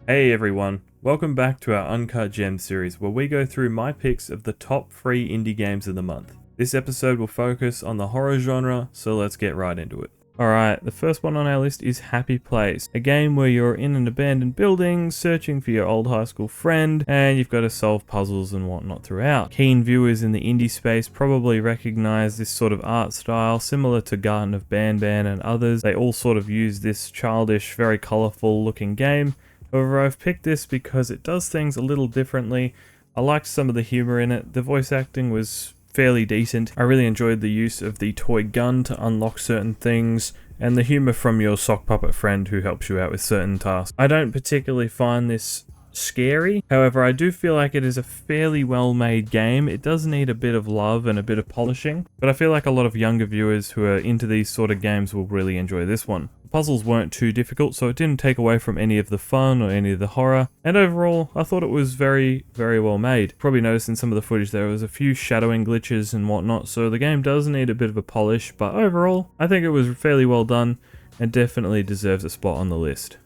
Hey everyone, welcome back to our Uncut Gems series where we go through my picks of the top 3 indie games of the month. This episode will focus on the horror genre, so let's get right into it. Alright, the first one on our list is Happy Place, a game where you're in an abandoned building, searching for your old high school friend, and you've got to solve puzzles and whatnot throughout. Keen viewers in the indie space probably recognize this sort of art style, similar to Garden of Banban and others. They all sort of use this childish, very colourful looking game. However, I've picked this because it does things a little differently. I liked some of the humor in it. The voice acting was fairly decent. I really enjoyed the use of the toy gun to unlock certain things, and the humor from your sock puppet friend who helps you out with certain tasks. I don't particularly find this scary. However, I do feel like it is a fairly well made game. It does need a bit of love and a bit of polishing, but I feel like a lot of younger viewers who are into these sort of games will really enjoy this one. The puzzles weren't too difficult, so it didn't take away from any of the fun or any of the horror, and overall I thought it was very well made. Probably noticed in some of the footage there was a few shadowing glitches and whatnot, so the game does need a bit of a polish, but overall I think it was fairly well done and definitely deserves a spot on the list.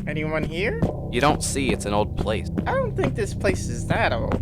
Anyone here? You don't see, it's an old place. I don't think this place is that old.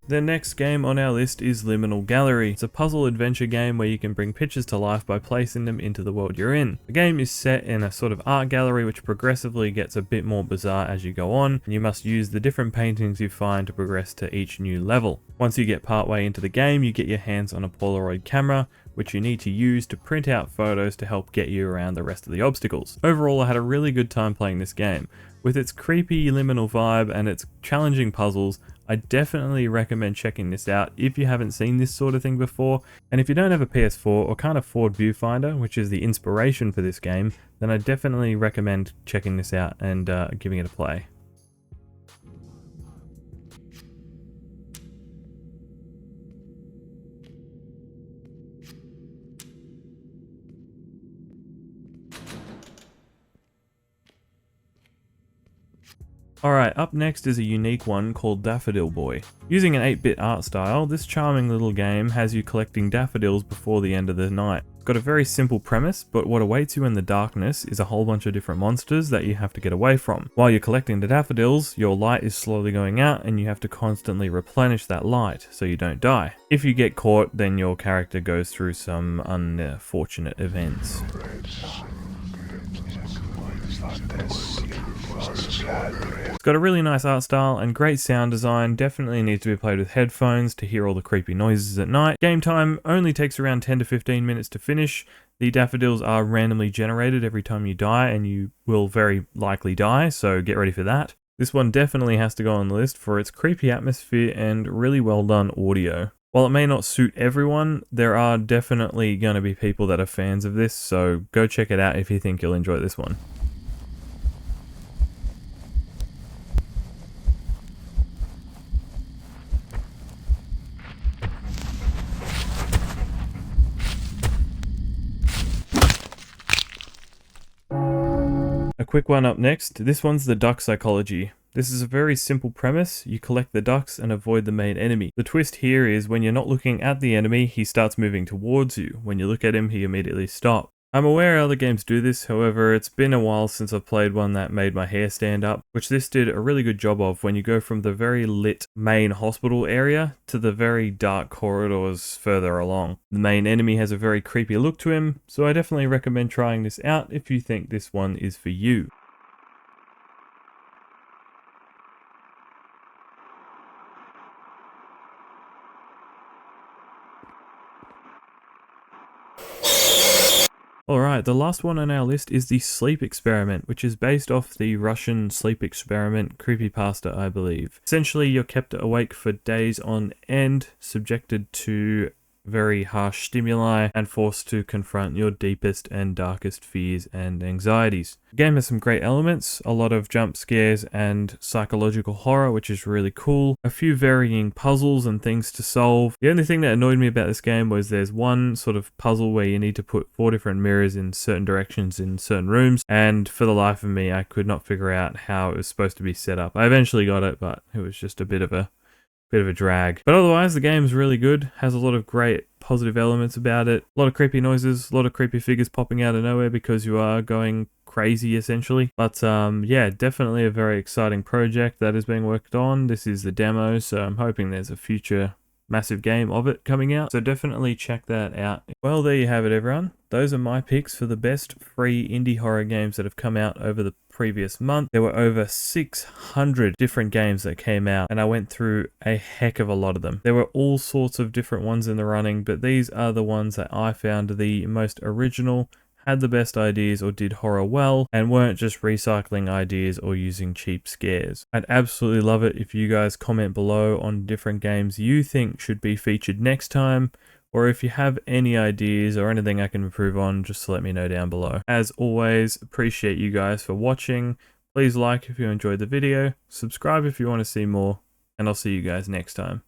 The next game on our list is Lial Gallery. It's a puzzle adventure game where you can bring pictures to life by placing them into the world you're in. The game is set in a sort of art gallery which progressively gets a bit more bizarre as you go on, and you must use the different paintings you find to progress to each new level. Once you get partway into the game, you get your hands on a Polaroid camera, which you need to use to print out photos to help get you around the rest of the obstacles. Overall, I had a really good time playing this game. With its creepy liminal vibe and its challenging puzzles, I definitely recommend checking this out if you haven't seen this sort of thing before. And if you don't have a PS4 or can't afford Viewfinder, which is the inspiration for this game, then I definitely recommend checking this out and giving it a play. Alright, up next is a unique one called Daffodil Boy. Using an 8-bit art style, this charming little game has you collecting daffodils before the end of the night. It's got a very simple premise, but what awaits you in the darkness is a whole bunch of different monsters that you have to get away from. While you're collecting the daffodils, your light is slowly going out and you have to constantly replenish that light so you don't die. If you get caught, then your character goes through some unfortunate events. It's got a really nice art style and great sound design. Definitely needs to be played with headphones to hear all the creepy noises at night. Game time only takes around 10 to 15 minutes to finish. The daffodils are randomly generated every time you die, and you will very likely die, so get ready for that. This one definitely has to go on the list for its creepy atmosphere and really well done audio. While it may not suit everyone, there are definitely going to be people that are fans of this, so go check it out if you think you'll enjoy this one. A quick one up next, this one's the duck psychology. This is a very simple premise. You collect the ducks and avoid the main enemy. The twist here is when you're not looking at the enemy, he starts moving towards you. When you look at him, he immediately stops. I'm aware other games do this, however, it's been a while since I've played one that made my hair stand up, which this did a really good job of when you go from the very lit main hospital area to the very dark corridors further along. The main enemy has a very creepy look to him, so I definitely recommend trying this out if you think this one is for you. Alright, the last one on our list is the Sleep Experiment, which is based off the Russian Sleep Experiment creepypasta, I believe. Essentially, you're kept awake for days on end, subjected to very harsh stimuli, and forced to confront your deepest and darkest fears and anxieties. The game has some great elements, a lot of jump scares and psychological horror, which is really cool, a few varying puzzles and things to solve. The only thing that annoyed me about this game was there's one sort of puzzle where you need to put 4 different mirrors in certain directions in certain rooms, and for the life of me I could not figure out how it was supposed to be set up. I eventually got it, but it was just a bit of a bit of a drag. But otherwise, the game's really good, has a lot of great positive elements about it, a lot of creepy noises, a lot of creepy figures popping out of nowhere because you are going crazy essentially. But yeah, definitely a very exciting project that is being worked on. This is the demo, so I'm hoping there's a future massive game of it coming out, so definitely check that out. Well, there you have it, everyone. Those are my picks for the best free indie horror games that have come out over the previous month. There were over 600 different games that came out, and I went through a heck of a lot of them. There were all sorts of different ones in the running, but these are the ones that I found the most original, had the best ideas or did horror well, and weren't just recycling ideas or using cheap scares. I'd absolutely love it if you guys comment below on different games you think should be featured next time, or if you have any ideas or anything I can improve on, just let me know down below. As always, appreciate you guys for watching. Please like if you enjoyed the video, subscribe if you want to see more, and I'll see you guys next time.